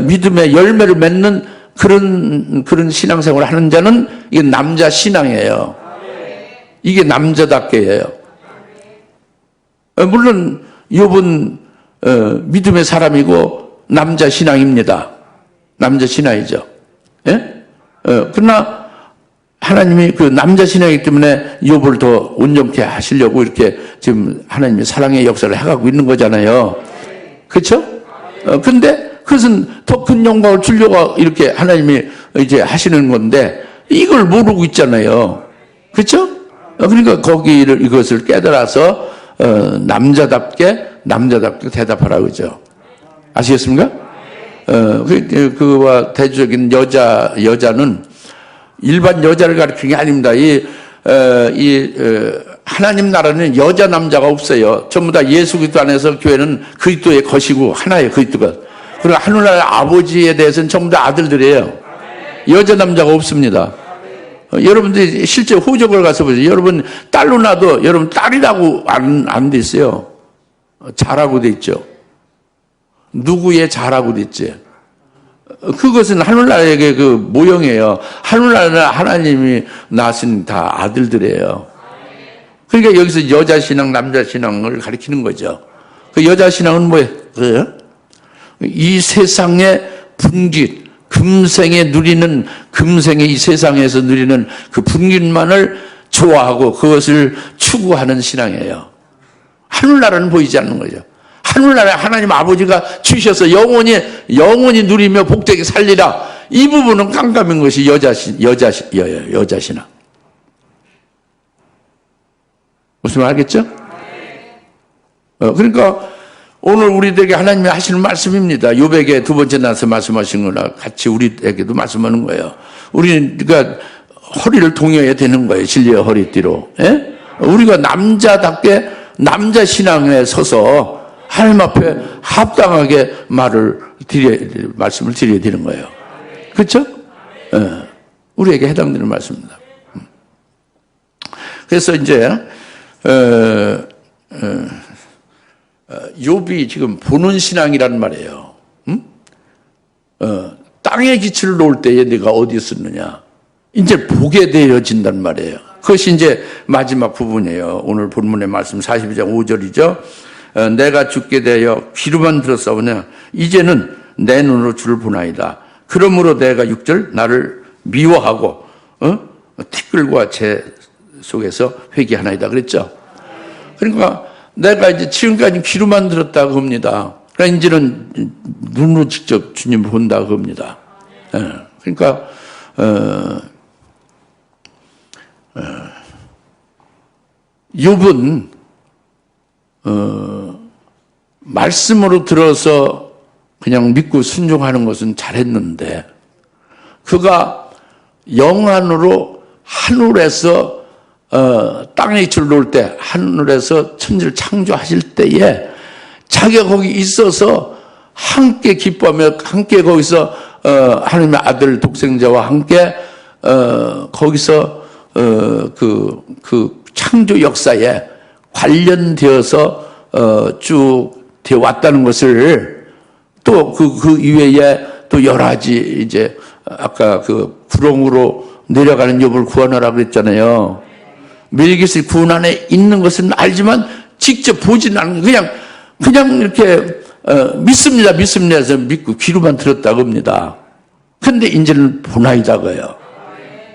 믿음의 열매를 맺는 그런 신앙생활을 하는 자는 이게 남자 신앙이에요. 이게 남자답게예요. 물론 욥은 믿음의 사람이고 남자 신앙입니다. 남자 신앙이죠. 예? 그러나 하나님이 그 남자 신앙이기 때문에 욥을 더 온전케 하시려고 이렇게 지금 하나님이 사랑의 역사를 해가고 있는 거잖아요. 그렇죠? 근데 그것은 더 큰 영광을 주려고 이렇게 하나님이 이제 하시는 건데 이걸 모르고 있잖아요. 그렇죠? 그러니까 이것을 깨달아서 남자답게 대답하라 그러죠. 아시겠습니까? 그와 대조적인 여자는 일반 여자를 가리키는 게 아닙니다. 하나님 나라는 여자 남자가 없어요. 전부 다 예수 그리스도 안에서 교회는 그리스도의 것이고 하나예요. 그리스도가. 그리고 하늘나라의 아버지에 대해서는 전부 다 아들들이에요. 여자 남자가 없습니다. 여러분들이 실제 호적을 가서 보세요. 여러분 딸로 나도 여러분 딸이라고 안 돼 있어요. 자라고 돼 있죠. 누구의 자라고 돼 있지. 그것은 하늘나라의 그 모형이에요. 하늘나라는 하나님이 낳으신 다 아들들이에요. 그러니까 여기서 여자 신앙, 남자 신앙을 가리키는 거죠. 그 여자 신앙은 뭐예요? 이 세상의 분깃, 금생에 이 세상에서 누리는 그 분깃만을 좋아하고 그것을 추구하는 신앙이에요. 하늘나라는 보이지 않는 거죠. 하늘나라에 하나님 아버지가 주셔서 영원히 누리며 복되게 살리라. 이 부분은 깜깜인 것이 여자 신앙. 무슨 말 알겠죠? 그러니까 오늘 우리들에게 하나님이 하시는 말씀입니다. 욥에게 두 번째 나서 말씀하신 거나 같이 우리에게도 말씀하는 거예요. 우리가 허리를 동여야 되는 거예요. 진리의 허리띠로. 예? 우리가 남자답게 남자 신앙에 서서 하나님 앞에 합당하게 말씀을 드려야 되는 거예요. 그렇죠? 예. 우리에게 해당되는 말씀입니다. 그래서 이제 욥이 지금 보는 신앙이란 말이에요. 땅의 기초를 놓을 때에 내가 어디 있었느냐. 이제 보게 되어진단 말이에요. 그것이 이제 마지막 부분이에요. 오늘 본문의 말씀 42장 5절이죠. 내가 죽게 되어 귀로만 들었사오냐 이제는 내 눈으로 주를 보나이다. 그러므로 내가 6절 나를 미워하고 티끌과 재 속에서 회개하나이다 그랬죠. 그러니까 내가 이제 지금까지 귀로만 들었다고 합니다. 그러니까 이제는 눈으로 직접 주님 본다고 합니다. 그러니까 욥은 말씀으로 들어서 그냥 믿고 순종하는 것은 잘했는데 그가 영안으로 하늘에서 땅에 이치를 놓을 때 하늘에서 천지를 창조하실 때에 자기가 거기 있어서 함께 기뻐하며 함께 거기서 하나님의 아들 독생자와 함께 거기서 그 창조 역사에 관련되어서 쭉 되어 왔다는 것을 또 그 이외에 또 여러 가지 이제 아까 그 구렁으로 내려가는 욥을 구원하라고 했잖아요. 멜기스의 구원 안에 있는 것은 알지만 직접 보지는 않는 그냥 이렇게 믿습니다 해서 믿고 귀로만 들었다고 합니다. 근데 이제는 보나이다고요.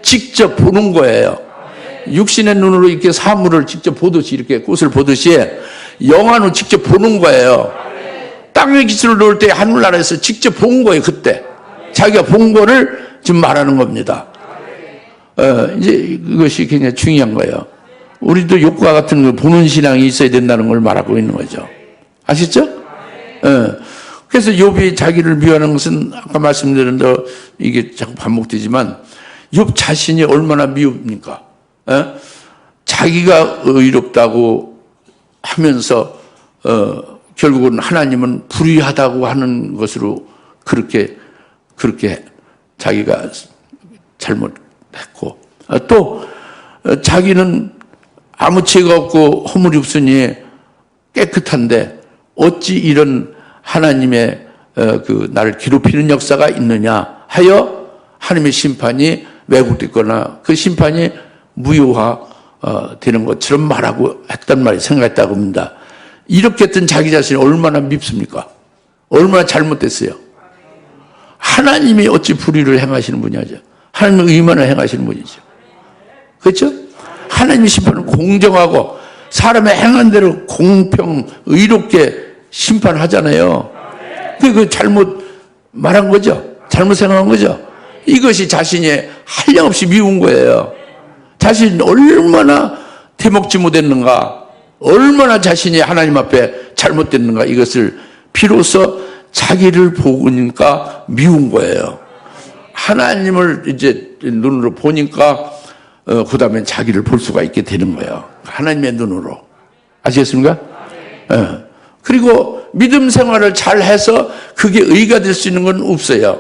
직접 보는 거예요. 육신의 눈으로 이렇게 사물을 직접 보듯이 이렇게 꽃을 보듯이 영안으로 직접 보는 거예요. 땅에 기술을 놓을 때 하늘나라에서 직접 본 거예요. 그때 자기가 본 거를 지금 말하는 겁니다. 이제 이것이 굉장히 중요한 거예요. 우리도 욥과 같은 거 보는 신앙이 있어야 된다는 걸 말하고 있는 거죠. 아시죠? 그래서 욥이 자기를 미워하는 것은 아까 말씀드린 대로 이게 자꾸 반복되지만 욥 자신이 얼마나 미웁니까? 자기가 의롭다고 하면서 결국은 하나님은 불의하다고 하는 것으로 그렇게 자기가 잘못했고 또 자기는 아무 죄가 없고 허물이 없으니 깨끗한데 어찌 이런 하나님의 나를 괴롭히는 역사가 있느냐 하여 하나님의 심판이 왜곡됐거나 그 심판이 무효화 되는 것처럼 말하고 했단 말이 생각했다고 합니다. 이렇게 했던 자기 자신이 얼마나 밉습니까? 얼마나 잘못됐어요? 하나님이 어찌 불의를 행하시는 분이죠? 하나님의 의만을 행하시는 분이죠. 그렇죠? 하나님의 심판은 공정하고 사람의 행한 대로 공평, 의롭게 심판하잖아요. 그 잘못 말한 거죠. 잘못 생각한 거죠. 이것이 자신이 한량없이 미운 거예요. 자신이 얼마나 대먹지 못했는가, 얼마나 자신이 하나님 앞에 잘못됐는가, 이것을 비로소 자기를 보니까 미운 거예요. 하나님을 이제 눈으로 보니까 그 다음에 자기를 볼 수가 있게 되는 거예요. 하나님의 눈으로. 아시겠습니까? 그리고 믿음 생활을 잘 해서 그게 의가 될 수 있는 건 없어요.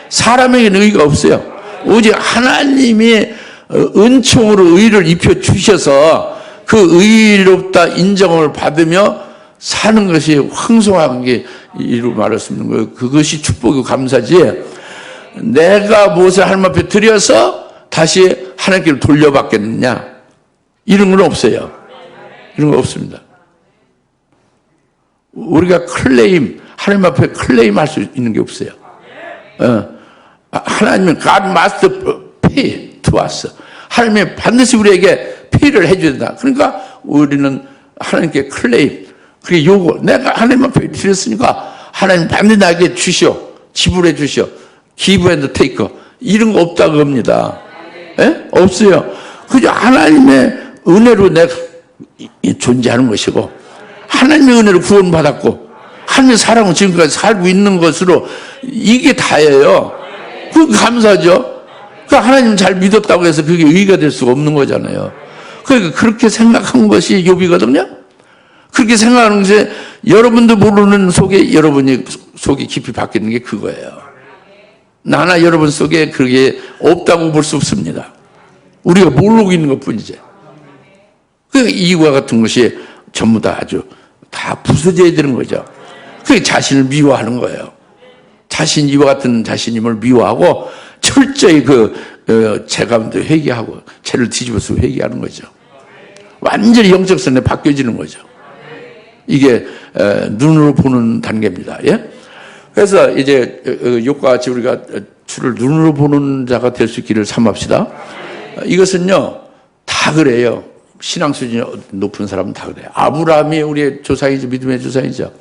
사람에게는 의가 없어요. 오직 하나님이 은총으로 의를 입혀 주셔서 그 의롭다 인정을 받으며 사는 것이 황송하게 이루 말했습니다. 거예요. 그것이 축복이고 감사지. 내가 무엇을 하나님 앞에 드려서 다시 하나님께 돌려받겠느냐, 이런 건 없어요. 이런 거 없습니다. 우리가 하나님 앞에 클레임 할 수 있는 게 없어요. 하나님은 God must pay to us. 하나님이 반드시 우리에게 pay를 해줘야 된다. 그러니까 우리는 하나님께 클레임, 그게 요구, 내가 하나님 앞에 드렸으니까 하나님 반드시 나에게 주시오, 지불해 주시오, give and take, 이런 거 없다고 합니다. 예? 없어요. 그저 하나님의 은혜로 내가 존재하는 것이고, 하나님의 은혜로 구원받았고, 하나님의 사랑은 지금까지 살고 있는 것으로 이게 다예요. 그게 감사죠. 그러니까 하나님 잘 믿었다고 해서 그게 의의가 될 수가 없는 거잖아요. 그러니까 그렇게 생각한 것이 욥이거든요. 그렇게 생각하는 것이 여러분도 모르는 속에 여러분이 속이 깊이 박히는 게 그거예요. 나나 여러분 속에 그게 없다고 볼 수 없습니다. 우리가 모르고 있는 것 뿐이지. 그러니까 이와 같은 것이 전부 다 아주 다 부서져야 되는 거죠. 그게 자신을 미워하는 거예요. 자신, 이와 같은 자신임을 미워하고 철저히 죄 가운데 회개하고 죄를 뒤집어서 회개하는 거죠. 완전히 영적선에 바뀌어지는 거죠. 이게 눈으로 보는 단계입니다. 예? 그래서 이제 욥과 같이 우리가 주를 눈으로 보는 자가 될 수 있기를 삼합시다. 이것은요 다 그래요. 신앙 수준이 높은 사람은 다 그래요. 아브라함이 우리의 조상이죠. 믿음의 조상이죠.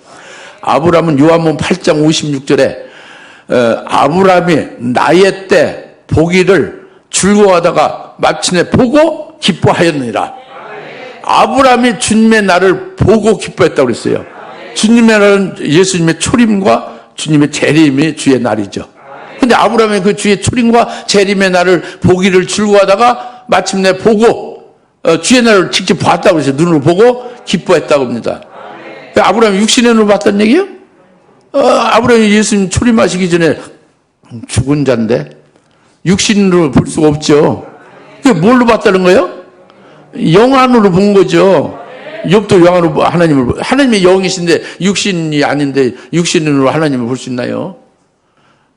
아브라함은 요한복음 8장 56절에 아브라함이 나의 때 보기를 즐거워하다가 마침내 보고 기뻐하였느니라. 아브라함이 주님의 날을 보고 기뻐했다고 그랬어요. 주님의 날은 예수님의 초림과 주님의 재림이 주의 날이죠. 근데 아브라함이 그 주의 초림과 재림의 날을 보기를 즐거워하다가 마침내 보고 주의 날을 직접 봤다고 그랬어요. 눈으로 보고 기뻐했다고 합니다. 아브라함이 육신의 눈으로 봤다는 얘기예요? 아브라함이 예수님 초림하시기 전에 죽은 자인데 육신으로 볼 수가 없죠. 그게 뭘로 봤다는 거예요? 영안으로 본 거죠. 욥도 영안으로 하나님의 영이신데 육신이 아닌데 육신으로 하나님을 볼 수 있나요?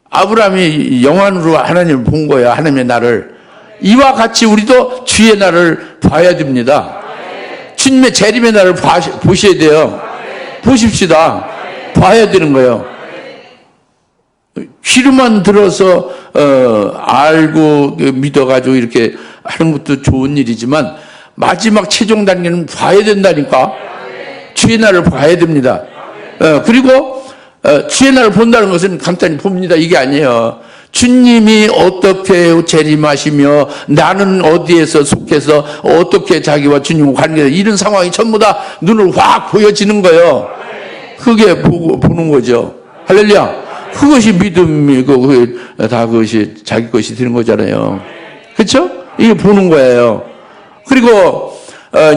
아브라함이 영안으로 하나님을 본 거야. 하나님의 날을. 이와 같이 우리도 주의 날을 봐야 됩니다. 주님의 재림의 날을 보셔야 돼요. 보십시다. 봐야 되는 거예요. 귀로만 들어서 알고 믿어가지고 이렇게 하는 것도 좋은 일이지만 마지막 최종 단계는 봐야 된다니까. 주의 날을 봐야 됩니다. 그리고 주의 날을 본다는 것은 간단히 봅니다 이게 아니에요. 주님이 어떻게 재림하시며 나는 어디에서 속해서 어떻게 자기와 주님과 관계가 이런 상황이 전부 다 눈으로 확 보여지는 거예요. 그게 보는 거죠. 할렐루야. 그것이 믿음이고 다 그것이 자기 것이 되는 거잖아요. 그렇죠? 이게 보는 거예요. 그리고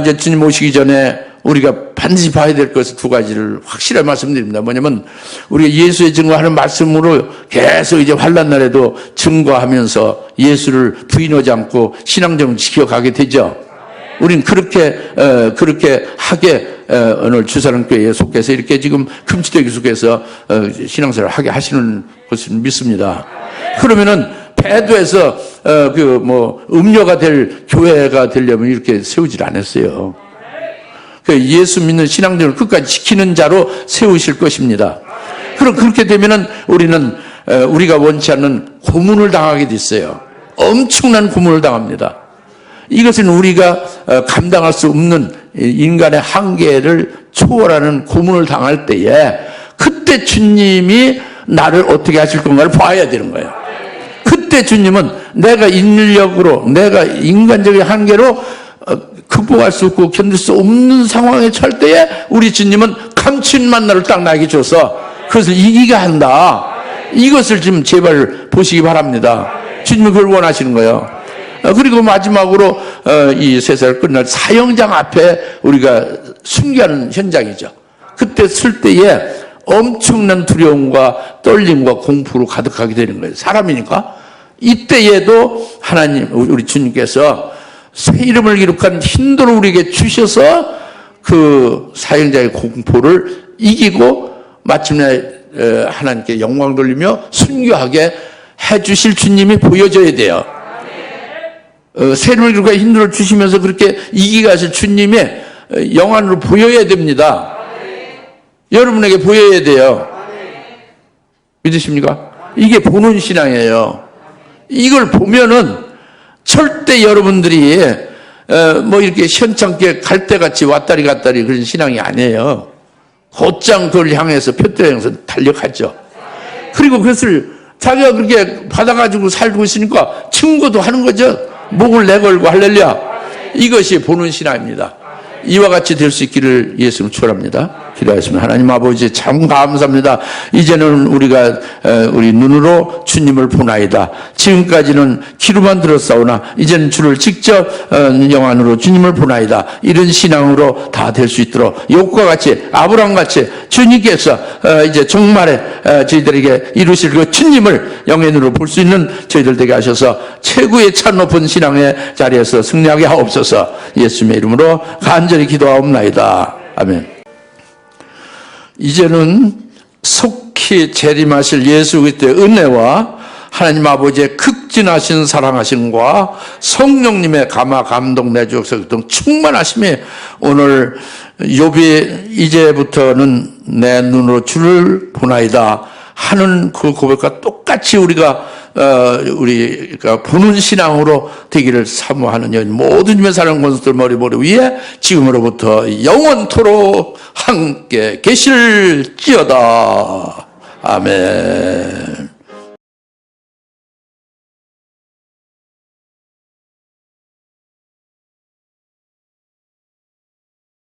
이제 주님 오시기 전에 우리가 반드시 봐야 될 것을 두 가지를 확실하게 말씀드립니다. 뭐냐면 우리가 예수의 증거하는 말씀으로 계속 이제 환난 날에도 증거하면서 예수를 부인하지 않고 신앙정을 지켜가게 되죠. 우린 그렇게 하게 오늘 주사랑교회에 속해서 이렇게 지금 금치대기 속에서 신앙생활을 하게 하시는 것을 믿습니다. 그러면은 배도에서 음료가 될 교회가 되려면 이렇게 세우질 않았어요. 예수 믿는 신앙생활을 끝까지 지키는 자로 세우실 것입니다. 그럼 그렇게 되면은 우리가 원치 않는 고문을 당하게 됐어요. 엄청난 고문을 당합니다. 이것은 우리가 감당할 수 없는 인간의 한계를 초월하는 고문을 당할 때에 그때 주님이 나를 어떻게 하실 건가를 봐야 되는 거예요. 그때 주님은 내가 인력으로, 내가 인간적인 한계로 극복할 수 없고 견딜 수 없는 상황에 처할 때에 우리 주님은 감춘 만나를 딱 나에게 줘서 그것을 이기게 한다. 이것을 좀 제발 보시기 바랍니다. 주님은 그걸 원하시는 거예요. 그리고 마지막으로 이 세상을 끝날 사형장 앞에 우리가 순교하는 현장이죠. 그때 쓸 때에 엄청난 두려움과 떨림과 공포로 가득하게 되는 거예요. 사람이니까. 이때에도 하나님, 우리 주님께서 새 이름을 기록한 힌도를 우리에게 주셔서 그 사형장의 공포를 이기고 마침내 하나님께 영광 돌리며 순교하게 해주실 주님이 보여져야 돼요. 새 이름을 기록한 힌도를 주시면서 그렇게 이기게 하실 주님이 영안으로 보여야 됩니다. 여러분에게 보여야 돼요. 믿으십니까? 이게 보는 신앙이에요. 이걸 보면은 절대 여러분들이 이렇게 현창게 갈대같이 왔다리 갔다리 그런 신앙이 아니에요. 곧장 그걸 향해서 표대를 향해서 달려가죠. 그리고 그것을 자기가 그렇게 받아가지고 살고 있으니까 증거도 하는 거죠. 목을 내걸고 할렐루야. 이것이 보는 신앙입니다. 이와 같이 될 수 있기를 예수님 축원합니다. 기도하겠습니다. 하나님 아버지 참 감사합니다. 이제는 우리가 우리 눈으로 주님을 보나이다. 지금까지는 귀로만 들었사오나 이제는 주를 직접 영안으로 주님을 보나이다. 이런 신앙으로 다 될 수 있도록 욥과 같이 아브라함같이 주님께서 이제 종말에 저희들에게 이루실 그 주님을 영의 눈으로 볼 수 있는 저희들 되게 하셔서 최고의 참 높은 신앙의 자리에서 승리하게 하옵소서. 예수님의 이름으로 간절히 기도하옵나이다. 아멘. 이제는 속히 재림하실 예수 그리스도의 은혜와 하나님 아버지의 극진하신 사랑하심과 성령님의 감화 감동 내주옵소서 등 충만하심이 오늘 욥이 이제부터는 내 눈으로 주를 보나이다 하는 그 고백과 똑같이 우리가 보는 신앙으로 되기를 사모하는 모든 주님의 사랑 권속들 머리 위에 지금으로부터 영원토록 함께 계실지어다. 아멘.